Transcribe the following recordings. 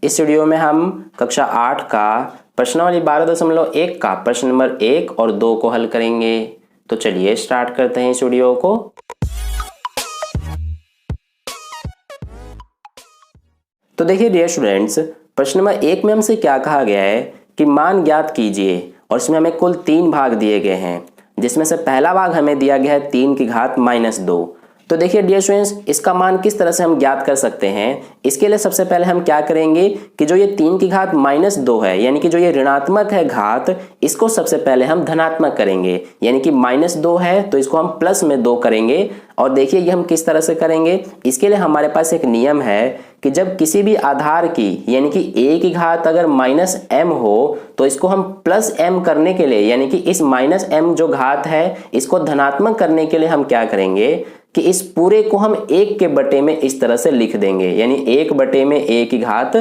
इस वीडियो में हम कक्षा 8 का प्रश्नावली 12.1 का प्रश्न नंबर 1 और 2 को हल करेंगे। तो चलिए स्टार्ट करते हैं इस वीडियो को। तो देखिए डियर स्टूडेंट्स, प्रश्न नंबर 1 में हमसे क्या कहा गया है कि मान ज्ञात कीजिए, और इसमें हमें कुल 3 भाग दिए गए हैं, जिसमें से पहला भाग हमें दिया गया है 3 की घात -2। तो देखिए डियर स्टूडेंट्स, इसका मान किस तरह से हम ज्ञात कर सकते हैं। इसके लिए सबसे पहले हम क्या करेंगे कि जो ये 3 की घात -2 है, यानी कि जो ये ऋणात्मक है घात, इसको सबसे पहले हम धनात्मक करेंगे। यानी कि -2 है तो इसको हम प्लस में 2 करेंगे। और देखिए ये हम किस तरह से करेंगे। इसके लिए हमारे पास एक नियम है कि जब किसी भी आधार की यानी कि a की घात अगर -m हो तो इसको हम +m करने के लिए, यानी कि इस -m जो घात है इसको धनात्मक करने के लिए हम क्या करेंगे कि इस पूरे को हम 1 के बटे में इस तरह से लिख देंगे, यानी 1 बटे में a की घात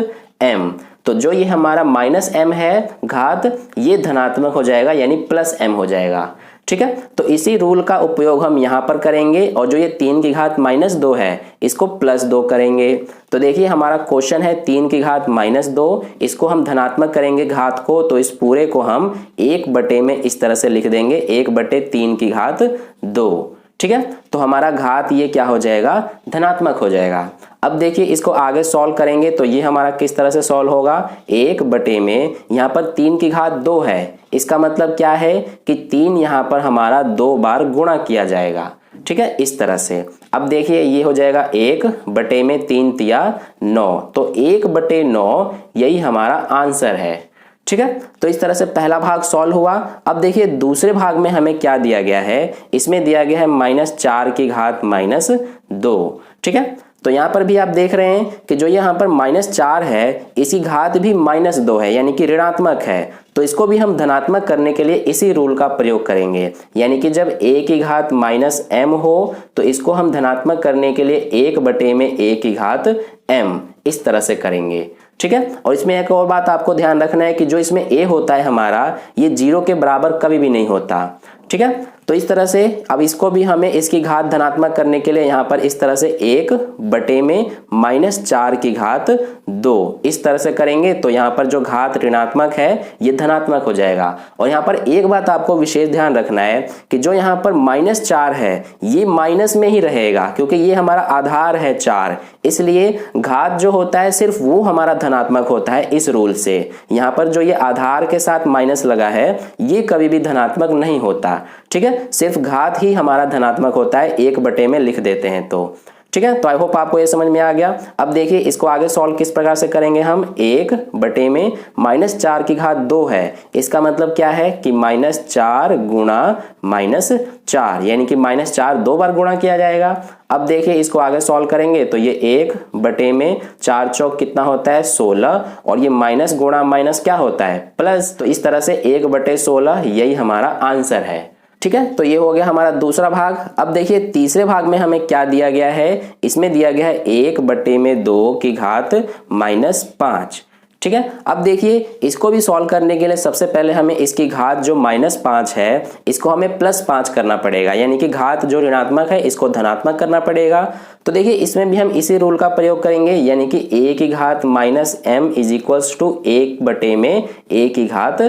m। तो जो ये हमारा -m है घात, ये धनात्मक हो जाएगा यानी +m हो जाएगा। ठीक है, तो इसी रूल का उपयोग हम यहाँ पर करेंगे और जो ये 3 की घात -2 है इसको +2 करेंगे। तो देखिए हमारा क्वेश्चन है 3 की घात -2, इसको हम धनात्मक करेंगे घात को, तो इस पूरे को हम 1 बटे में इस तरह से लिख देंगे, 1 बटे 3 की घात 2। ठीक है, तो हमारा घात ये क्या हो जाएगा, धनात्मक हो जाएगा। अब देखिए इसको आगे सॉल्व करेंगे तो ये हमारा किस तरह से सॉल्व होगा, 1 बटे में यहाँ पर 3 की घात 2 है, इसका मतलब क्या है कि 3 यहाँ पर हमारा 2 बार गुणा किया जाएगा। ठीक है, इस तरह से। अब देखिए ये हो जाएगा 1 बटे में 3 तिया 9, तो 1 बटे 9 यही हमारा आंसर है। ठीक है, तो इस तरह से पहला भाग सॉल्व हुआ। अब देखिए दूसरे भाग में हमें क्या दिया गया है, इसमें दिया गया है -4 की घात -2। ठीक है, तो यहाँ पर भी आप देख रहे हैं कि जो यहाँ पर -4 है इसकी घात भी -2 है, यानी कि ऋणात्मक है। तो इसको भी हम धनात्मक करने के लिए इसी रूल का प्रयोग करेंगे, यानी कि जब a की घात -m हो तो इसको हम धनात्मक करने के लिए 1 बटे में a की घात m इस तरह से करेंगे। ठीक है, और इसमें एक और बात आपको ध्यान रखना है कि जो इसमें a होता है हमारा, ये 0 के बराबर कभी भी नहीं होता। ठीक है, तो इस तरह से अब इसको भी हमें इसकी घात धनात्मक करने के लिए यहाँ पर इस तरह से 1 बटे में -4 की घात 2 इस तरह से करेंगे, तो यहाँ पर जो घात ऋणात्मक है ये धनात्मक हो जाएगा। और यहाँ पर एक बात आपको विशेष ध्यान रखना है कि जो यहाँ पर -4 है ये माइनस में ही रहेगा, क्योंकि ये हमारा आधार है 4, इसलिए घात जो होता है सिर्फ वो हमारा धनात्मक होता है इस रूल से। यहाँ पर जो ये आधार के साथ माइनस लगा है ये कभी भी धनात्मक नहीं होता। ठीक है, सिर्फ घात ही हमारा धनात्मक होता है, 1 बटे में लिख देते हैं तो। ठीक है, तो आई होप आपको ये समझ में आ गया। अब देखिए इसको आगे सॉल्व किस प्रकार से करेंगे हम, 1 बटे में -4 की घात 2 है, इसका मतलब क्या है कि -4 गुणा -4, यानी कि -4 2 बार गुणा किया जाएगा। अब देखिए इसको आगे सॉल्व करेंगे तो ये 1 बटे में 4 चौक कितना होता है 16, और ये माइनस गुणा माइनस क्या होता है प्लस, तो इस तरह से 1 बटे 16 यही हमारा आंसर है। ठीक है, तो ये हो गया हमारा दूसरा भाग। अब देखिए तीसरे भाग में हमें क्या दिया गया है, इसमें दिया गया है 1 बटे में 2 की घात -5। ठीक है, अब देखिए इसको भी सॉल्व करने के लिए सबसे पहले हमें इसकी घात जो -5 है इसको हमें +5 करना पड़ेगा, यानी कि घात जो ऋणात्मक है इसको धनात्मक करना पड़ेगा। तो देखिए इसमें भी हम इसी रूल का प्रयोग करेंगे, यानी कि a की घात -m = 1 बटे में a की घात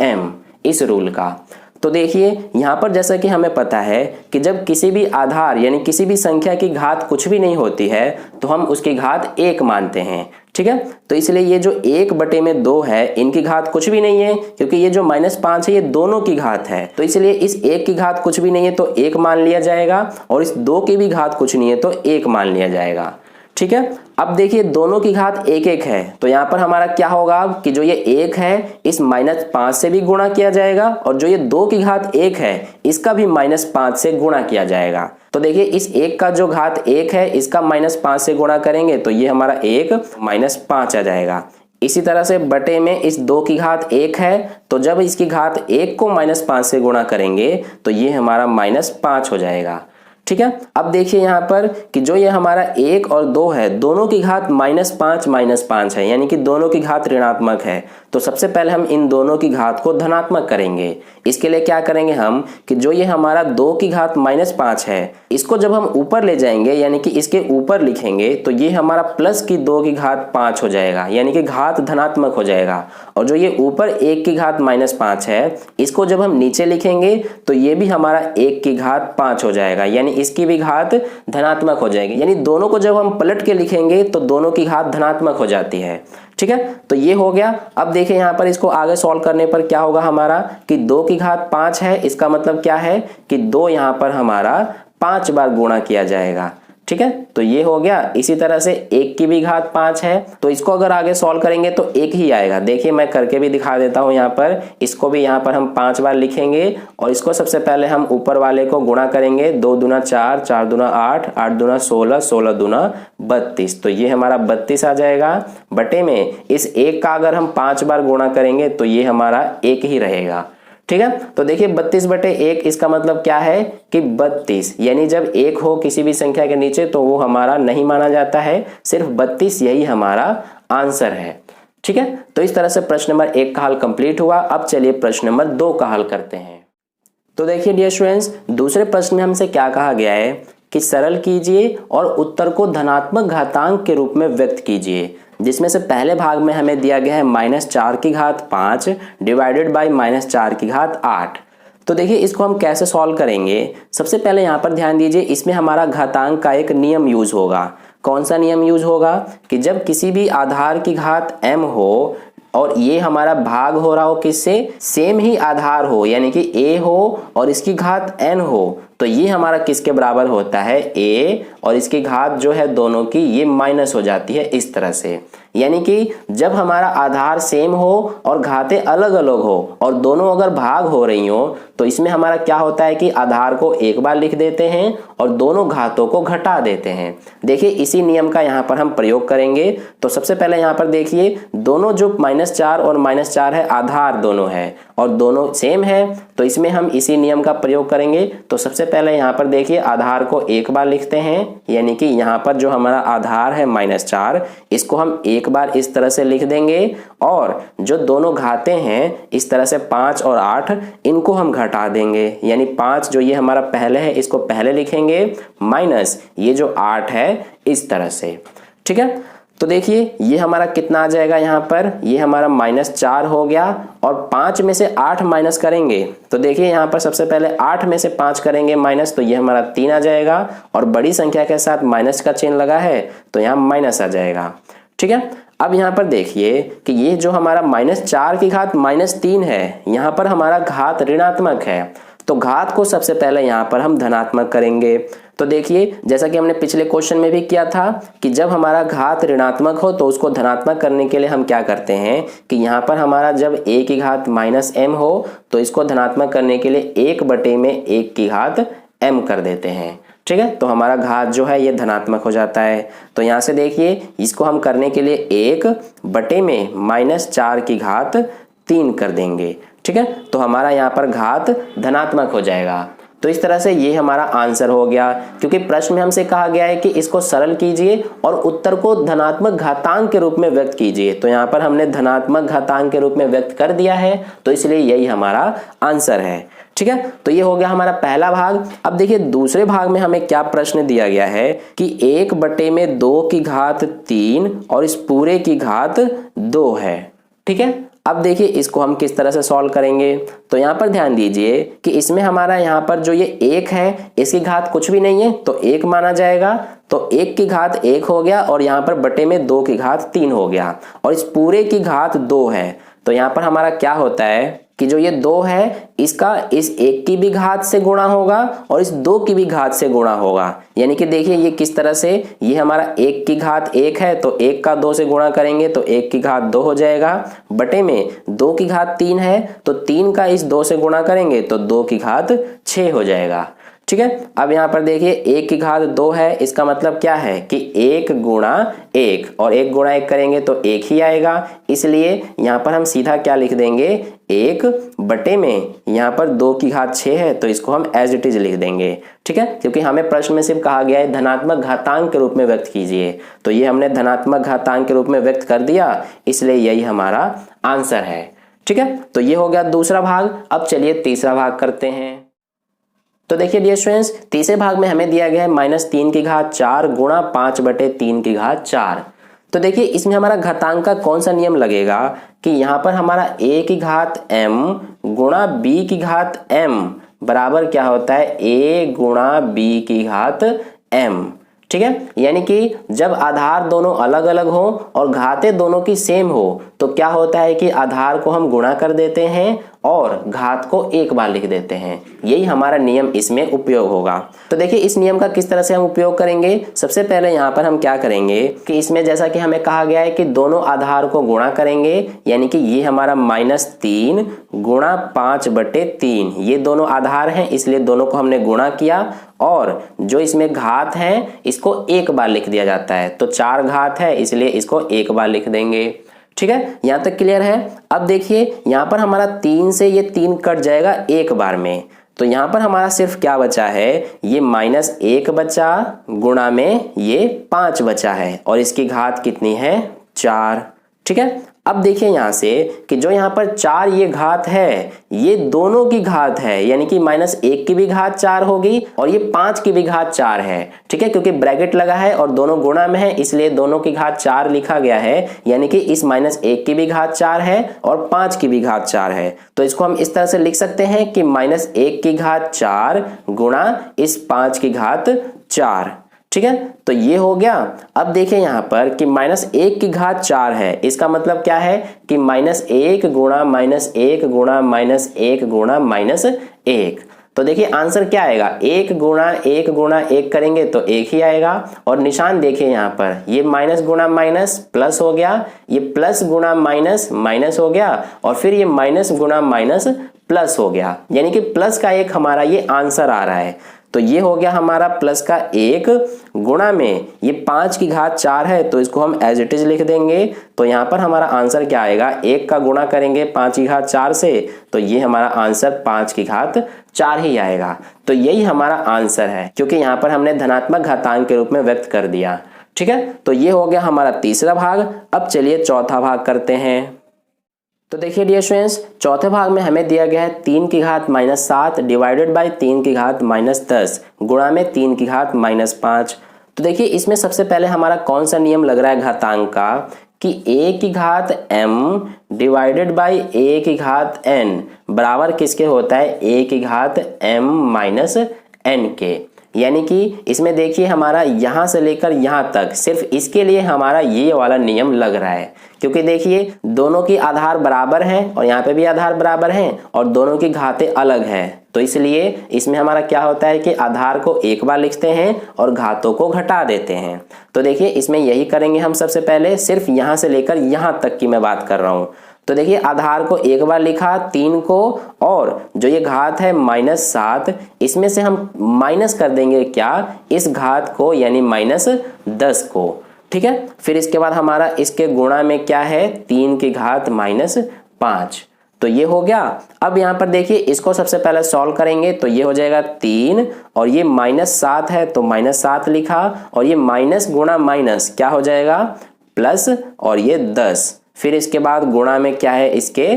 m, इस रूल का। तो देखिए यहाँ पर जैसा कि हमें पता है कि जब किसी भी आधार यानी किसी भी संख्या की घात कुछ भी नहीं होती है तो हम उसकी घात 1 मानते हैं। ठीक है, तो इसलिए ये जो 1 बटे में 2 है इनकी घात कुछ भी नहीं है, क्योंकि ये जो -5 है ये दोनों की घात है, तो इसलिए इस 1 की घात कुछ भी नहीं है तो 1 मान लिया जाएगा, और इस 2 की भी घात कुछ नहीं है तो 1 मान लिया जाएगा। ठीक है, अब देखिए दोनों की घात 1-1 है, तो यहाँ पर हमारा क्या होगा कि जो ये 1 है इस -5 से भी गुणा किया जाएगा, और जो ये 2 की घात 1 है इसका भी -5 से गुणा किया जाएगा। तो देखिए इस 1 का जो घात 1 है इसका -5 से गुणा करेंगे तो ये हमारा 1 -5 आ जाएगा। इसी तरह से बटे में इस 2 की घात 1 है, तो जब इसकी घात 1 को -5 से गुणा करेंगे तो ये हमारा -5 हो जाएगा। ठीक है। अब देखिए यहाँ पर कि जो ये हमारा 1 और 2 है, दोनों की घात -5 है, यानी कि दोनों की घात ऋणात्मक है। तो सबसे पहले हम इन दोनों की घात को धनात्मक करेंगे। इसके लिए क्या करेंगे हम कि जो ये हमारा 2 की घात -5 है, इसको जब हम ऊपर ले जाएंगे यानी कि इसके ऊपर लिखेंगे तो ये हमारा प्लस की 2 की घात 5 हो जाएगा, यानी कि घात धनात्मक हो जाएगा। और जो ये ऊपर 1 की घात -5 है, इसको जब हम नीचे लिखेंगे तो ये भी हमारा 1 की घात 5 हो जाएगा, यानी इसकी भी घात धनात्मक हो जाएगी। यानी दोनों को जब हम पलट के लिखेंगे तो दोनों की घात धनात्मक हो जाती है। ठीक है, तो ये हो गया। अब देखिए यहाँ पर इसको आगे सॉल्व करने पर क्या होगा हमारा कि 2 की घात 5 है, इसका मतलब क्या है कि 2 यहाँ पर हमारा 5 बार गुणा किया जाएगा। ठीक है, तो ये हो गया। इसी तरह से 1 की भी घात 5 है, तो इसको अगर आगे सॉल्व करेंगे तो 1 ही आएगा। देखिए मैं करके भी दिखा देता हूं। यहाँ पर इसको भी यहाँ पर हम 5 बार लिखेंगे और इसको सबसे पहले हम ऊपर वाले को गुणा करेंगे। 2 दूना 4, 4 दूना 8, 8 दूना 16, 16 दूना 32, तो ये हमारा 32 आ जाएगा। बटे में इस 1 का अगर हम 5 बार गुणा करेंगे तो ये हमारा 1 ही रहेगा। ठीक है, तो देखिए 32/1 इसका मतलब क्या है कि 32, यानी जब 1 हो किसी भी संख्या के नीचे तो वो हमारा नहीं माना जाता है, सिर्फ 32 यही हमारा आंसर है। ठीक है, तो इस तरह से प्रश्न नंबर 1 का हल कंप्लीट हुआ। अब चलिए प्रश्न नंबर 2 का हल करते हैं। तो देखिए डियर स्टूडेंट्स, दूसरे प्रश्न में हमसे क्या कहा गया है कि सरल कीजिए और उत्तर को धनात्मक घातांक के रूप में व्यक्त कीजिए, जिसमें से पहले भाग में हमें दिया गया है -4 की घात 5 डिवाइडेड बाई -4 की घात 8। तो देखिए इसको हम कैसे सॉल्व करेंगे। सबसे पहले यहाँ पर ध्यान दीजिए, इसमें हमारा घातांक का एक नियम यूज होगा। कौन सा नियम यूज होगा कि जब किसी भी आधार की घात m हो और ये हमारा भाग हो रहा हो किससे, सेम ही आधार हो, यानी कि a हो और इसकी घात n हो, तो ये हमारा किसके बराबर होता है, a, और इसकी घात जो है दोनों की ये माइनस हो जाती है इस तरह से। यानी कि जब हमारा आधार सेम हो और घातें अलग अलग हो और दोनों अगर भाग हो रही हो तो इसमें हमारा क्या होता है कि आधार को एक बार लिख देते हैं और दोनों घातों को घटा देते हैं। देखिए इसी नियम का यहाँ पर हम प्रयोग करेंगे। तो सबसे पहले यहाँ पर देखिए दोनों जो -4 और -4 है, आधार दोनों है और दोनों सेम है, तो इसमें हम इसी नियम का प्रयोग करेंगे। तो सबसे पहले यहाँ पर देखिए आधार को एक बार लिखते हैं, यानी कि यहाँ पर जो हमारा आधार है -4, इसको हम एक बार इस तरह से लिख देंगे और जो दोनों घातें हैं इस तरह से 5 और 8, इनको हम घटा देंगे। यानी 5 जो ये हमारा पहले है इसको पहले लिखेंगे, माइनस ये जो 8 है इस तरह से। ठीक है, तो देखिए ये हमारा कितना आ जाएगा, यहाँ पर ये हमारा -4 हो गया और 5 में से 8 माइनस करेंगे तो देखिए यहाँ पर सबसे पहले 8 में से 5 करेंगे माइनस, तो ये हमारा 3 आ जाएगा और बड़ी संख्या के साथ माइनस का चिन्ह लगा है तो यहाँ माइनस आ जाएगा। ठीक है, अब यहाँ पर देखिए कि ये जो हमारा -4 की घात -3 है, यहाँ पर हमारा घात ऋणात्मक है, तो घात को सबसे पहले यहाँ पर हम धनात्मक करेंगे। तो देखिए जैसा कि हमने पिछले क्वेश्चन में भी किया था कि जब हमारा घात ऋणात्मक हो तो उसको धनात्मक करने के लिए हम क्या करते हैं कि यहाँ पर हमारा जब a की घात -m हो तो इसको धनात्मक करने के लिए 1/1 की घात m कर देते हैं। ठीक है, तो हमारा घात जो है ये धनात्मक हो जाता है। तो यहाँ से देखिए इसको हम करने के लिए 1/-4 की घात 3 कर देंगे। ठीक है, तो हमारा यहाँ पर घात धनात्मक हो जाएगा। तो इस तरह से ये हमारा आंसर हो गया, क्योंकि प्रश्न में हमसे कहा गया है कि इसको सरल कीजिए और उत्तर को धनात्मक घातांक के रूप में व्यक्त कीजिए। तो यहाँ पर हमने धनात्मक घातांक के रूप में व्यक्त कर दिया है, तो इसलिए यही हमारा आंसर है। ठीक है, तो ये हो गया हमारा पहला भाग। अब देखिए दूसरे भाग में हमें क्या प्रश्न दिया गया है कि 1/2 की घात 3 और इस पूरे की घात 2 है। ठीक है, अब देखिए इसको हम किस तरह से सॉल्व करेंगे। तो यहाँ पर ध्यान दीजिए कि इसमें हमारा यहाँ पर जो ये 1 है इसकी घात कुछ भी नहीं है तो 1 माना जाएगा, तो 1 की घात 1 हो गया और यहाँ पर बटे में 2 की घात 3 हो गया और इस पूरे की घात 2 है। तो यहाँ पर हमारा क्या होता है कि जो ये 2 है इसका इस 1 की भी घात से गुणा होगा और इस 2 की भी घात से गुणा होगा। यानी कि देखिए ये किस तरह से, ये हमारा 1 की घात 1 है तो 1 का 2 से गुणा करेंगे तो 1 की घात 2 हो जाएगा, बटे में 2 की घात 3 है तो 3 का इस 2 से गुणा करेंगे तो 2 की घात 6 हो जाएगा। ठीक है, अब यहाँ पर देखिए 1 की घात 2 है, इसका मतलब क्या है कि 1 गुणा 1 और 1 गुणा 1 करेंगे तो 1 ही आएगा, इसलिए यहाँ पर हम सीधा क्या लिख देंगे 1 बटे में यहाँ पर 2 की घात 6 है तो इसको हम एज इट इज लिख देंगे। ठीक है, क्योंकि हमें प्रश्न में सिर्फ कहा गया है धनात्मक घातांक के रूप में व्यक्त कीजिए, तो ये हमने धनात्मक घातांक के रूप में व्यक्त कर दिया, इसलिए यही हमारा आंसर है। ठीक है, तो ये हो गया दूसरा भाग। अब चलिए तीसरा भाग करते हैं। तो देखिए डियर स्टूडेंट्स, तीसरे भाग में हमें दिया गया है -3 की घात 4 गुणा 5 बटे 3 की घात 4। तो देखिए इसमें हमारा घातांक का कौन सा नियम लगेगा कि यहाँ पर हमारा a की घात m गुणा b की घात m बराबर क्या होता है a गुणा b की घात m। ठीक है, यानी कि जब आधार दोनों अलग अलग हो और घातें दोनों की सेम हो तो क्या होता है कि आधार को हम गुणा कर देते हैं और घात को एक बार लिख देते हैं। यही हमारा नियम इसमें उपयोग होगा। तो देखिए इस नियम का किस तरह से हम उपयोग करेंगे। सबसे पहले यहाँ पर हम क्या करेंगे कि इसमें जैसा कि हमें कहा गया है कि दोनों आधार को गुणा करेंगे, यानी कि ये हमारा -3 गुणा 5 बटे 3, ये दोनों आधार हैं इसलिए दोनों को हमने गुणा किया और जो इसमें घात है इसको एक बार लिख दिया जाता है। तो 4 घात है इसलिए इसको एक बार लिख देंगे। ठीक है, यहां तक क्लियर है। अब देखिए यहां पर हमारा 3 से ये 3 कट जाएगा एक बार में, तो यहां पर हमारा सिर्फ क्या बचा है, ये -1 बचा गुणा में ये 5 बचा है और इसकी घात कितनी है 4। ठीक है, अब देखिए यहां से कि जो यहां पर 4 ये घात है ये दोनों की घात है, यानी कि -1 की भी घात 4 होगी और ये 5 की भी घात 4 है। ठीक है, क्योंकि ब्रैकेट लगा है और दोनों गुणा में है इसलिए दोनों की घात 4 लिखा गया है, यानी कि इस -1 की भी घात 4 है और 5 की भी घात 4 है। तो इसको हम इस तरह से लिख सकते हैं कि -1 की घात 4 गुणा इस 5 की घात 4। ठीक है, तो ये हो गया। अब देखिए यहाँ पर कि -1 की घात 4 है, इसका मतलब क्या है कि -1 गुणा -1 गुणा -1 गुणा -1। तो देखिए आंसर क्या आएगा, 1 गुणा 1 गुणा 1 करेंगे तो 1 ही आएगा। और निशान देखिए यहाँ पर ये माइनस गुणा माइनस प्लस हो गया, ये प्लस गुणा माइनस माइनस हो गया और फिर ये माइनस गुणा माइनस प्लस हो गया, यानी कि प्लस का 1 हमारा ये आंसर आ रहा है। तो ये हो गया हमारा प्लस का 1 गुणा में ये 5 की घात 4 है तो इसको हम एज इट इज लिख देंगे। तो यहाँ पर हमारा आंसर क्या आएगा, 1 का गुणा करेंगे 5 की घात 4 से तो ये हमारा आंसर 5 की घात 4 ही आएगा। तो यही हमारा आंसर है, क्योंकि यहाँ पर हमने धनात्मक घातांक के रूप में व्यक्त कर दिया। ठीक है, तो ये हो गया हमारा तीसरा भाग। अब चलिए चौथा भाग करते हैं। तो देखिए डियर स्टूडेंट्स, चौथे भाग में हमें दिया गया है 3 की घात -7 डिवाइडेड बाय 3 की घात -10 गुणा में 3 की घात -5। तो देखिए इसमें सबसे पहले हमारा कौन सा नियम लग रहा है घातांक का कि a की घात m डिवाइडेड बाय a की घात n बराबर किसके होता है, a की घात m माइनस n के। यानी कि इसमें देखिए हमारा यहाँ से लेकर यहाँ तक सिर्फ इसके लिए हमारा ये वाला नियम लग रहा है, क्योंकि देखिए दोनों की आधार बराबर है और यहाँ पे भी आधार बराबर हैं और दोनों की घातें अलग हैं, तो इसलिए इसमें हमारा क्या होता है कि आधार को एक बार लिखते हैं और घातों को घटा देते हैं। तो देखिए इसमें यही करेंगे हम सबसे पहले, सिर्फ यहाँ से लेकर यहाँ तक की मैं बात कर रहा हूँ। तो देखिए आधार को एक बार लिखा 3 को और जो ये घात है -7 इसमें से हम माइनस कर देंगे क्या, इस घात को यानी -10 को। ठीक है, फिर इसके बाद हमारा इसके गुणा में क्या है 3 की घात -5, तो ये हो गया। अब यहाँ पर देखिए इसको सबसे पहले सॉल्व करेंगे तो ये हो जाएगा 3 और ये -7 है तो -7 लिखा और ये माइनस गुणा माइनस क्या हो जाएगा प्लस और ये 10, फिर इसके बाद गुणा में क्या है इसके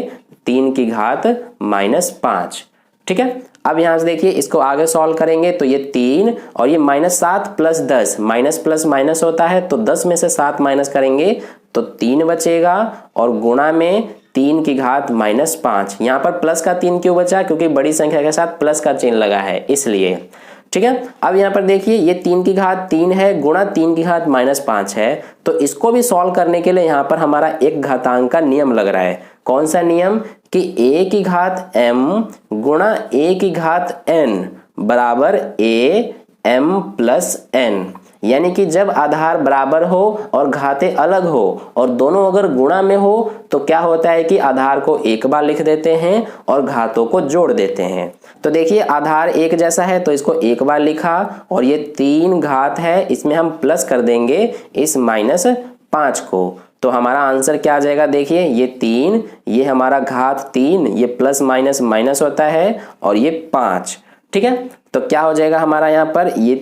3 की घात -5। ठीक है, अब यहां से देखिए इसको आगे सॉल्व करेंगे तो ये 3 और ये -7 प्लस 10, माइनस प्लस माइनस होता है तो 10 में से 7 माइनस करेंगे तो 3 बचेगा और गुणा में 3 की घात -5। यहाँ पर प्लस का 3 क्यों बचा, क्योंकि बड़ी संख्या के साथ प्लस का चिन्ह लगा है इसलिए। ठीक है, अब यहाँ पर देखिए ये 3 की घात 3 है गुणा 3 की घात -5 है, तो इसको भी सॉल्व करने के लिए यहाँ पर हमारा एक घातांक का नियम लग रहा है। कौन सा नियम कि a की घात m गुणा a की घात n बराबर a m प्लस n, यानी कि जब आधार बराबर हो और घातें अलग हो और दोनों अगर गुणा में हो तो क्या होता है कि आधार को एक बार लिख देते हैं और घातों को जोड़ देते हैं। तो देखिए आधार एक जैसा है तो इसको एक बार लिखा और ये 3 घात है इसमें हम प्लस कर देंगे इस -5 को, तो हमारा आंसर क्या आ जाएगा, देखिए ये 3, ये हमारा घात 3, ये प्लस माइनस माइनस होता है और ये 5। ठीक है, तो क्या हो जाएगा हमारा यहाँ पर, ये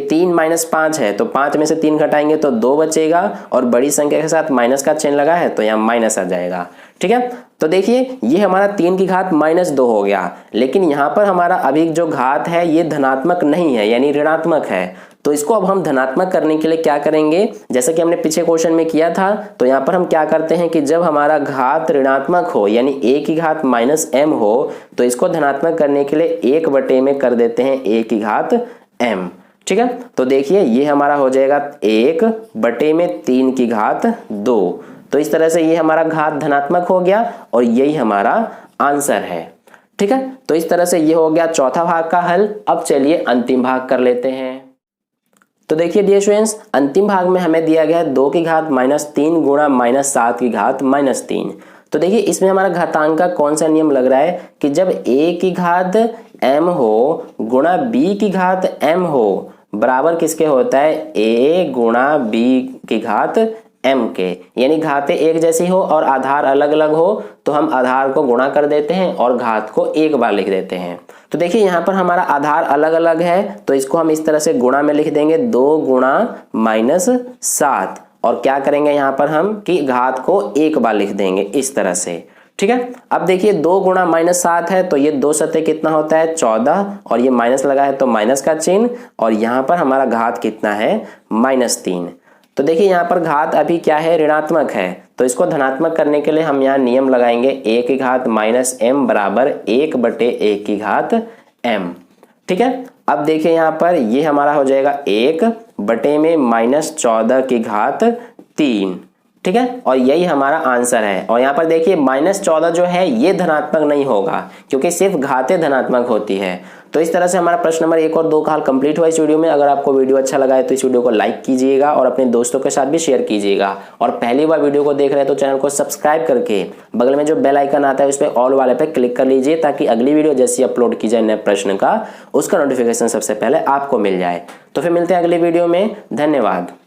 3 माइनस 5 है तो 5 में से 3 घटाएंगे तो 2 बचेगा और बड़ी संख्या के साथ माइनस का चिन्ह लगा है तो यहाँ माइनस आ जाएगा। ठीक है, तो देखिए ये हमारा 3 की घात -2 हो गया, लेकिन यहाँ पर हमारा अभी जो घात है ये धनात्मक नहीं है यानी ऋणात्मक है। तो इसको अब हम धनात्मक करने के लिए क्या करेंगे, जैसे कि हमने पीछे क्वेश्चन में किया था, तो यहाँ पर हम क्या करते हैं कि जब हमारा घात ऋणात्मक हो यानी a की घात -m हो तो इसको धनात्मक करने के लिए 1 में कर देते हैं a की घात m। ठीक है, तो देखिए ये हमारा हो जाएगा 1/3 की घात 2। तो इस तरह से ये हमारा घात धनात्मक हो गया और यही हमारा आंसर है। ठीक है, तो इस तरह से ये हो गया चौथा भाग का हल। अब चलिए अंतिम भाग कर लेते हैं। तो देखिए डियर स्टूडेंट्स, अंतिम भाग में हमें दिया गया है 2 की घात -3 गुणा -7 की घात -3। तो देखिए इसमें हमारा घातांक का कौन सा नियम लग रहा है कि जब a की घात m हो गुणा b की घात m हो बराबर किसके होता है, a गुणा b की घात m के, यानी घातें एक जैसी हो और आधार अलग अलग हो तो हम आधार को गुणा कर देते हैं और घात को एक बार लिख देते हैं। तो देखिए यहाँ पर हमारा आधार अलग अलग है तो इसको हम इस तरह से गुणा में लिख देंगे, 2 गुणा -7, और क्या करेंगे यहाँ पर हम कि घात को एक बार लिख देंगे इस तरह से। ठीक है, अब देखिए 2 गुणा -7 है तो ये 2 सत्ते कितना होता है 14, और ये माइनस लगा है तो माइनस का चिन्ह, और यहाँ पर हमारा घात कितना है -3। तो देखिए यहाँ पर घात अभी क्या है, ऋणात्मक है, तो इसको धनात्मक करने के लिए हम यहाँ नियम लगाएंगे a की घात -m बराबर 1/a की घात m। ठीक है, अब देखिए यहाँ पर ये हमारा हो जाएगा 1/14 की घात 3। ठीक है, और यही हमारा आंसर है। और यहाँ पर देखिए -14 जो है ये धनात्मक नहीं होगा क्योंकि सिर्फ घातें धनात्मक होती है। तो इस तरह से हमारा प्रश्न नंबर 1 और 2 का हल कंप्लीट हुआ इस वीडियो में। अगर आपको वीडियो अच्छा लगा है तो इस वीडियो को लाइक कीजिएगा और अपने दोस्तों के साथ भी शेयर कीजिएगा, और पहली बार वीडियो को देख रहे हैं तो चैनल को सब्सक्राइब करके बगल में जो बेल आइकन आता है उस पर ऑल वाले पे क्लिक कर लीजिए ताकि अगली वीडियो जैसी अपलोड की जाए नए प्रश्न का उसका नोटिफिकेशन सबसे पहले आपको मिल जाए। तो फिर मिलते हैं अगली वीडियो में, धन्यवाद।